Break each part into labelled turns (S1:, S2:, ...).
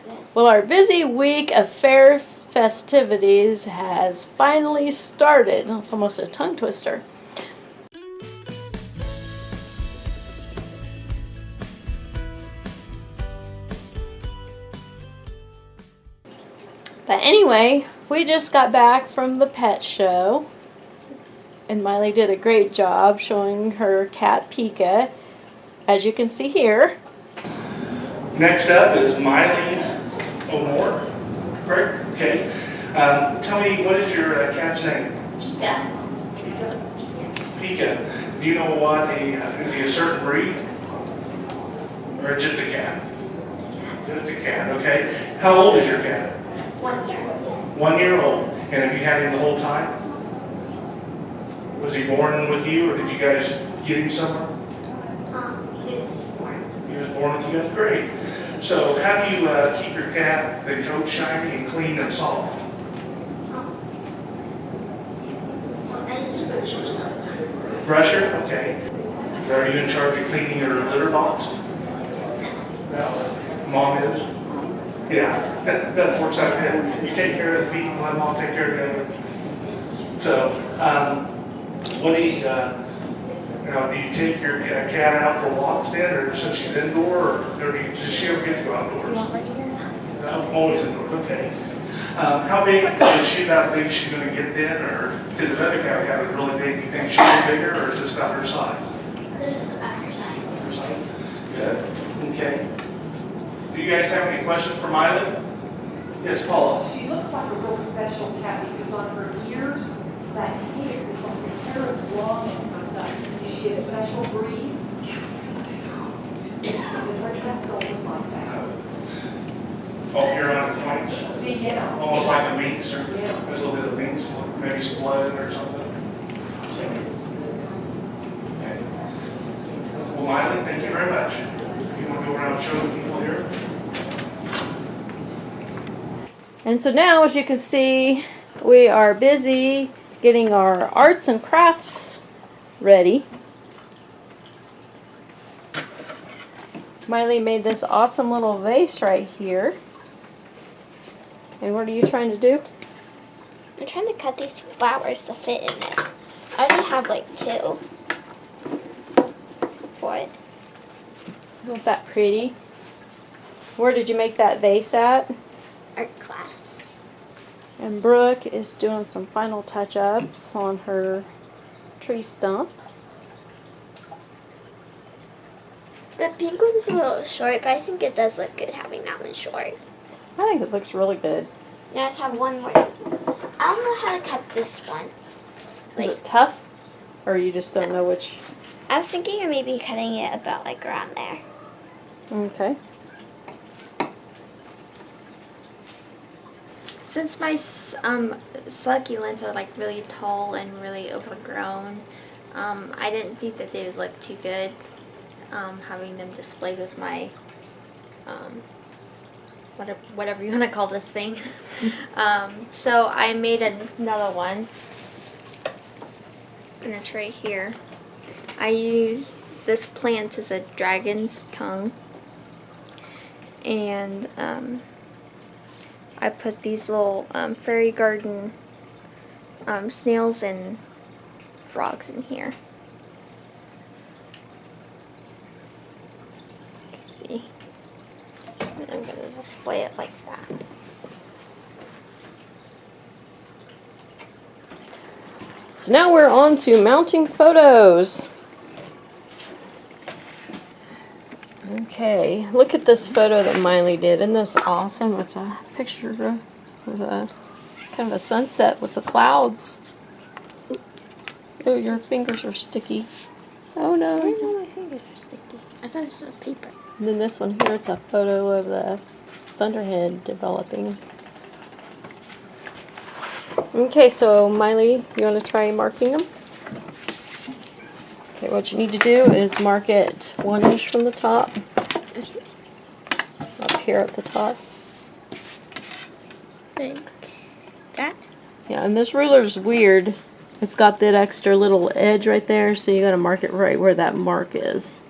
S1: Yes.
S2: Well, our busy week of fair festivities has finally started. It's almost a tongue twister. But anyway, we just got back from the pet show, and Miley did a great job showing her cat Pika, as you can see here.
S3: Next up is Miley O'More. Great. Okay. Tell me, what is your cat's name?
S1: Pika.
S3: Pika. Do you know what is he a certain breed? Or just a cat? Just a cat, okay. How old is your cat?
S1: 1 year.
S3: 1 year old. And have you had him the whole time? Was he born with you, or did you guys get him somewhere?
S1: He was born.
S3: He was born with you guys? Great. So how do you keep your cat, the coat shiny and clean and soft?
S1: I just brush her sometimes.
S3: Brush her? Okay. Are you in charge of cleaning your litter box? No. Mom is? Yeah, that works out good. You take care of the feet and let Mom take care of the other. So, what do you, now, do you take your cat out for walks then, or since she's indoor, or does she ever get to go outdoors? No, always indoors, okay. How big is she, about big she's going to get then, or, because the other cat we have is really big, do you think she'll be bigger, or is this about her size?
S1: This is about her size.
S3: Her size? Good, okay. Do you guys have any questions for Miley? Yes, Paula?
S4: She looks like a real special cat because on her ears, that hair, the hair is long and comes up. Is she a special breed? Because her cats don't look like that.
S3: Oh, here on the points?
S4: See, yeah.
S3: Almost like a minx, or
S4: Yeah.
S3: a little bit of minx, maybe some blood or something. So, okay. Well, Miley, thank you very much. You want to go around and show the people here?
S2: And so now, as you can see, we are busy getting our arts and crafts ready. Miley made this awesome little vase right here. And what are you trying to do?
S1: I'm trying to cut these flowers to fit in it. I already have like 2 for it.
S2: Was that pretty? Where did you make that vase at?
S1: Art class.
S2: And Brooke is doing some final touch-ups on her tree stump.
S1: The pink one's a little short, but I think it does look good having that one short.
S2: I think it looks really good.
S1: Now I just have one more. I don't know how to cut this one.
S2: Is it tough? Or you just don't know which?
S1: I was thinking of maybe cutting it about like around there.
S2: Okay.
S5: Since my succulents are like really tall and really overgrown, I didn't think that they would look too good having them displayed with my whatever you want to call this thing. So I made another one, and it's right here. I use this plant as a dragon's tongue, and I put these little fairy garden snails and frogs in here. You can see. And I'm going to display it like that.
S2: So now we're on to mounting photos. Okay, look at this photo that Miley did. Isn't this awesome? It's a picture of a kind of a sunset with the clouds. Oh, your fingers are sticky. Oh
S1: I
S2: no.
S1: didn't know my fingers were sticky. I thought it was paper.
S2: And then this one here, it's a photo of the thunderhead developing. Okay, so Miley, you want to try marking them? Okay, what you need to do is mark it 1 inch from the top. Up here at the top.
S1: Like that?
S2: Yeah, and this ruler's weird. It's got that extra little edge right there, so you gotta mark it right where that mark is.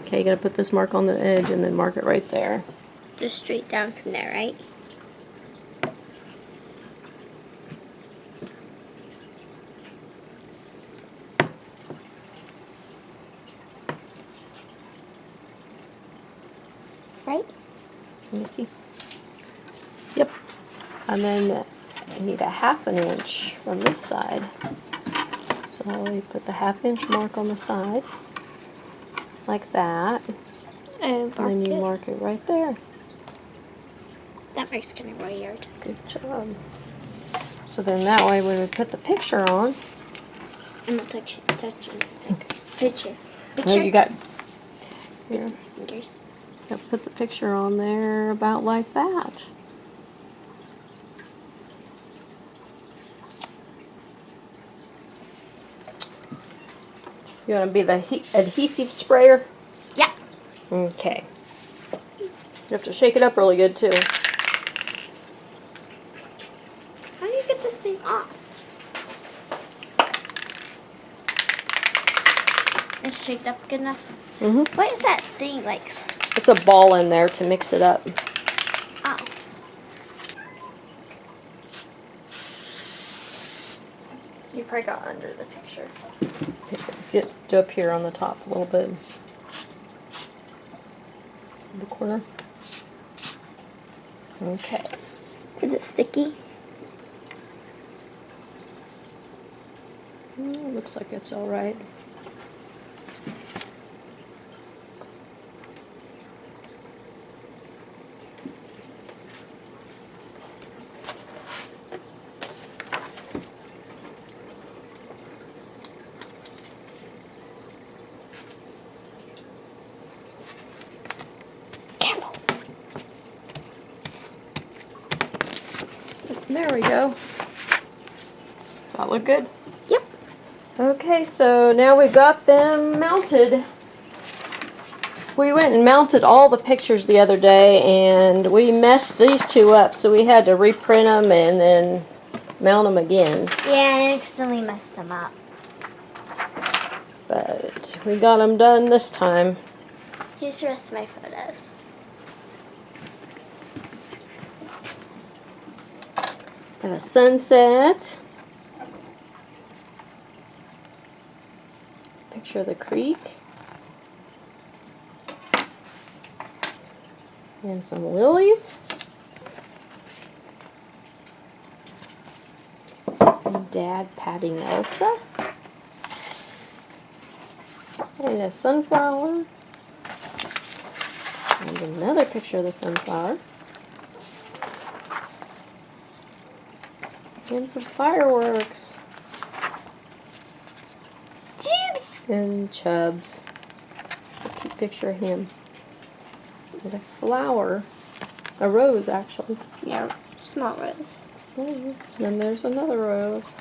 S2: Okay, you gotta put this mark on the edge and then mark it right there.
S1: Just straight down from there, right? Right?
S2: Let me see. Yep. And then I need a 1/2 inch from this side. So you put the 1/2 inch mark on the side, like that.
S1: And
S2: And then you mark it right there.
S1: That mark's kind of weird.
S2: Good job. So then that way when we put the picture on,
S1: I'm not touching picture.
S2: well, you got here.
S1: Fingers.
S2: Now put the picture on there about like that. You want to be the adhesive sprayer?
S1: Yeah.
S2: Okay. You have to shake it up really good too.
S1: How do you get this thing off? It's shaked up good enough. What is that thing like?
S2: It's a ball in there to mix it up.
S1: Oh.
S5: You probably got under the picture.
S2: Get up here on the top a little bit. The corner. Okay.
S1: Is it sticky?
S2: Looks like it's all right.
S1: Careful.
S2: There we go. That look good?
S1: Yep.
S2: Okay, so now we've got them mounted. We went and mounted all the pictures the other day and we messed these two up, so we had to reprint them and then mount them again.
S1: Yeah, I accidentally messed them up.
S2: But we got them done this time.
S1: Here's the rest of my photos.
S2: Got a sunset. Picture of the creek. And some lilies. And Dad patting Elsa. And a sunflower. And another picture of the sunflower. And some fireworks.
S1: Jeeps!
S2: And Chubbs. It's a cute picture of him. And a flower. A rose, actually.
S1: Yeah, small rose.
S2: Small rose. And then there's another rose.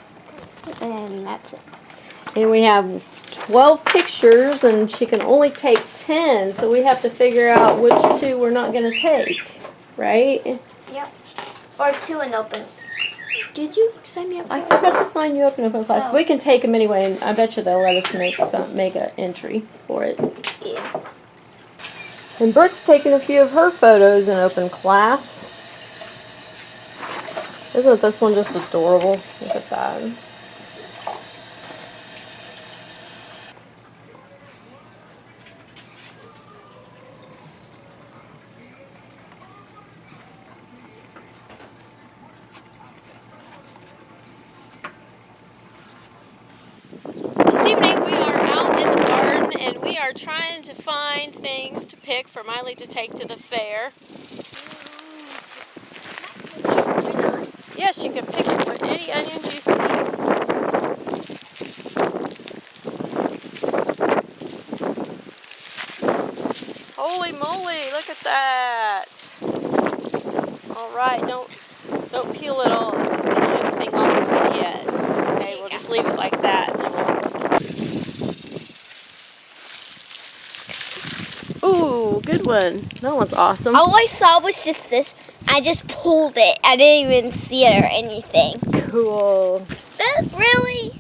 S1: And that's it.
S2: And we have 12 pictures, and she can only take 10, so we have to figure out which 2 we're not going to take, right?
S1: Yep. Or 2 and open. Did you sign me up?
S2: I forgot to sign you up in open class.
S1: Oh.
S2: We can take them anyway, and I bet you they'll let us make an entry for it.
S1: Yeah.
S2: And Brooke's taking a few of her photos in open class. Isn't this one just adorable? Look at that. This evening we are out in the garden and we are trying to find things to pick for Miley to take to the fair. Yes, you can pick for any onions you see. Holy moly, look at that. Alright, don't peel it all, peel anything off of it yet. Okay, we'll just leave it like that. Ooh, good one. That one's awesome.
S1: All I saw was just this. I just pulled it. I didn't even see it or anything.
S2: Cool.
S1: Really?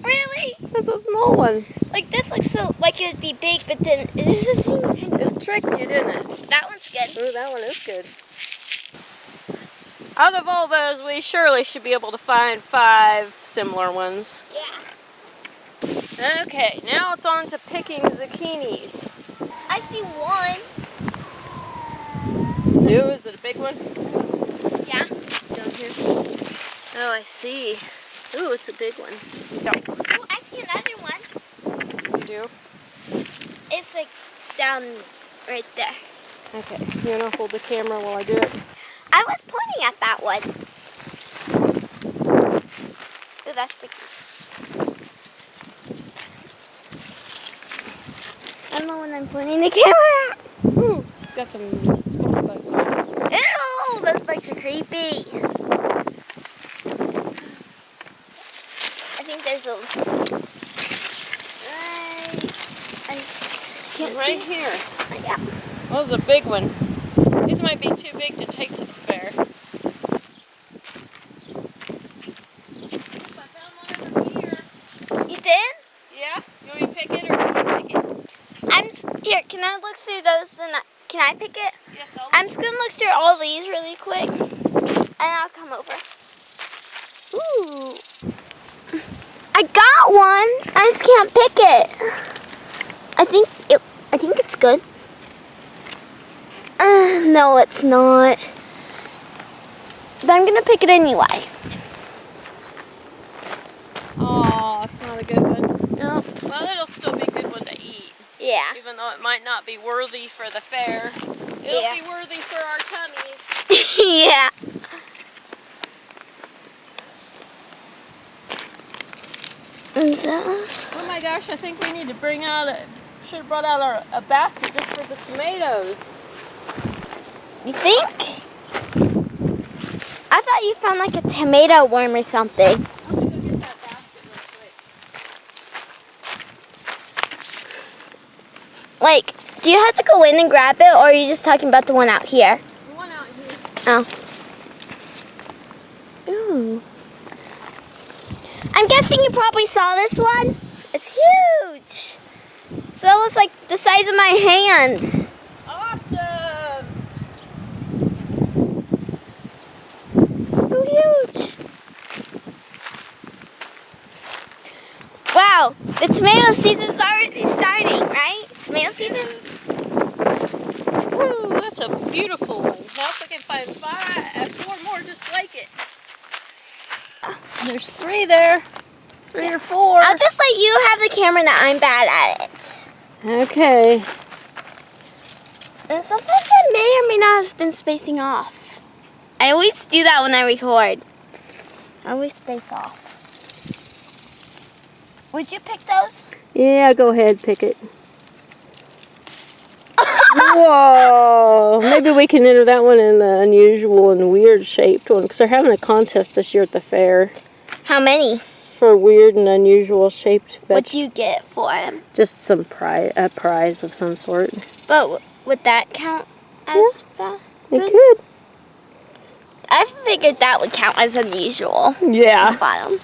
S1: Really?
S2: That's a small one.
S1: Like this looks so like it would be big, but then it just seems kind of.
S2: It tricked you, didn't it?
S1: That one's good.
S2: Ooh, that one is good. Out of all those, we surely should be able to find 5 similar ones.
S1: Yeah.
S2: Okay, now it's on to picking zucchinis.
S1: I see one.
S2: Ooh, is it a big one?
S1: Yeah.
S2: Down here. Oh, I see. Ooh, it's a big one.
S1: Oh, I see another one.
S2: You do?
S1: It's like down right there.
S2: Okay, you wanna hold the camera while I do it?
S1: I was pointing at that one. Ooh, that's big. I don't know when I'm pointing the camera at.
S2: Ooh, got some squash bugs.
S1: Ew, those bugs are creepy. I think there's a. I can't
S2: Right
S1: see.
S2: here.
S1: Yeah.
S2: That was a big one. These might be too big to take to the fair. I found one over here.
S1: You did?
S2: Yeah? You want me to pick it or do you want to pick it?
S1: Here. Can I look through those? And can I pick it?
S2: Yes, I'll
S1: I'm just gonna look through all these really quick, and I'll come over. Ooh, I got one. I just can't pick it. I think it's good. No, it's not. But I'm gonna pick it anyway.
S2: Oh, it's not a good one.
S1: No.
S2: Well, it'll still be a good one to eat.
S1: Yeah.
S2: Even though it might not be worthy for the fair, it'll
S1: Yeah.
S2: be worthy for our tummies.
S1: Yeah.
S2: Oh my gosh, I think we need to bring out should have brought out a basket just for the tomatoes.
S1: You think? I thought you found like a tomato worm or something.
S2: Let me go get that basket real quick.
S1: Like, do you have to go in and grab it, or are you just talking about the one out here?
S2: The one out here.
S1: Oh. Ooh. I'm guessing you probably saw this one. It's huge. So that was like the size of my hands.
S2: Awesome!
S1: So huge. Wow, the tomato season's already starting, right? Tomato season?
S2: Woo, that's a beautiful one. Now if I can find 4 more just like it. There's 3 there. 3 or 4.
S1: I'll just let you have the camera that I'm bad at it.
S2: Okay.
S1: And sometimes I may or may not have been spacing off. I always do that when I record. I always space off. Would you pick those?
S2: Yeah, go ahead, pick it. Whoa! Maybe we can enter that one in the unusual and weird shaped one because they're having a contest this year at the fair
S1: How many?
S2: for weird and unusual shaped
S1: What
S2: vegetables.
S1: do you get for them?
S2: Just some prize of some sort.
S1: But would that count as
S2: It
S1: good?
S2: could.
S1: I figured that would count as unusual.
S2: Yeah.
S1: Bottom.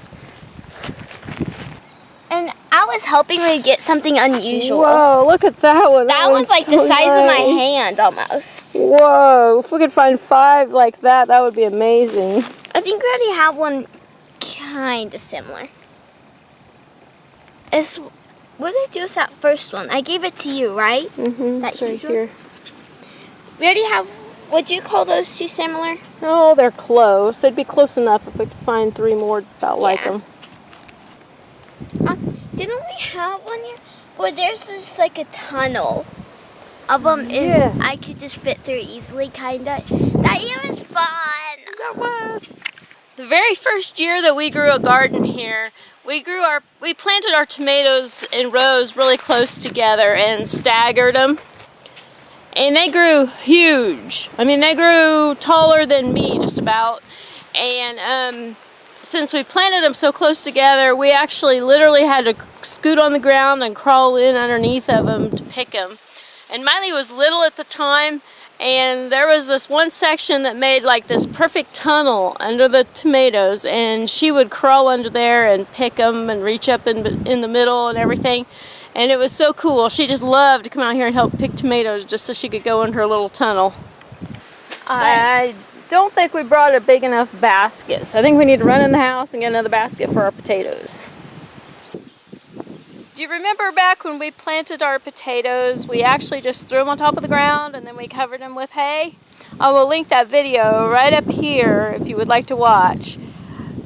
S1: And I was hoping we'd get something unusual.
S2: Whoa! Look at that one.
S1: That one's like
S2: so
S1: the size of my
S2: nice.
S1: hand almost.
S2: Whoa! If we could find 5 like that, that would be amazing.
S1: I think we already have one kind of similar. What did I do with that first one? I gave it to you, right?
S2: Mm-hmm.
S1: That
S2: It's right
S1: huge one?
S2: here.
S1: We already have, would you call those two similar?
S2: Oh, they're close. They'd be close enough if we could find 3 more about like
S1: Yeah.
S2: them.
S1: Didn't we have one here? Or there's just like a tunnel of them and
S2: Yes.
S1: I could just fit through easily, kinda. That year was fun.
S2: That was. The very first year that we grew a garden here, we planted our tomatoes in rows really close together and staggered them. And they grew huge. I mean, they grew taller than me just about. And since we planted them so close together, we actually literally had to scoot on the ground and crawl in underneath of them to pick them. And Miley was little at the time, and there was this one section that made like this perfect tunnel under the tomatoes, and she would crawl under there and pick them and reach up in the middle and everything. And it was so cool. She just loved to come out here and help pick tomatoes just so she could go in her little tunnel. I don't think we brought a big enough basket, so I think we need to run in the house and get another basket for our potatoes. Do you remember back when we planted our potatoes, we actually just threw them on top of the ground and then we covered them with hay? I will link that video right up here if you would like to watch.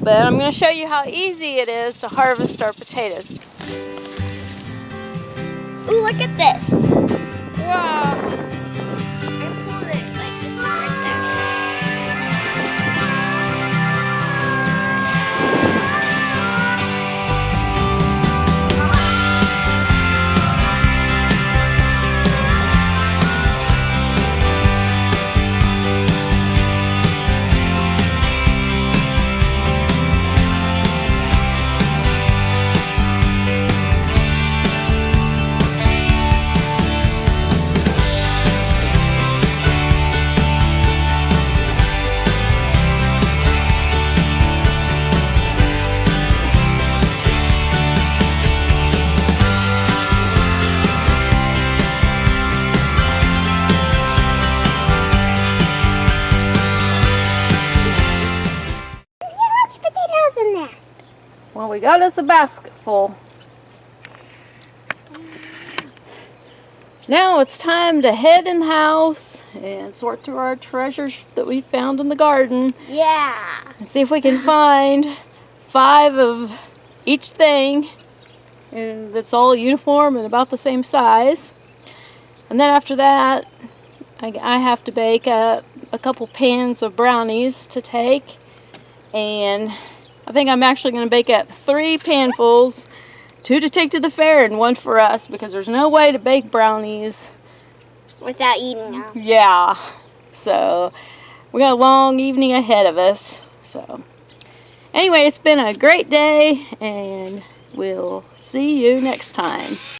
S2: But I'm going to show you how easy it is to harvest our potatoes.
S1: Ooh, look at this.
S2: Wow.
S1: I pulled it like this right there.
S2: Well, we got us a basket full. Now it's time to head in the house and sort through our treasures that we found in the garden.
S1: Yeah.
S2: And see if we can find 5 of each thing and that's all uniform and about the same size. And then after that, I have to bake up a couple pans of brownies to take, and I think I'm actually going to bake up 3 panfuls, 2 to take to the fair and 1 for us, because there's no way to bake brownies
S1: Without eating them.
S2: yeah, so we got a long evening ahead of us. So anyway, it's been a great day and we'll see you next time.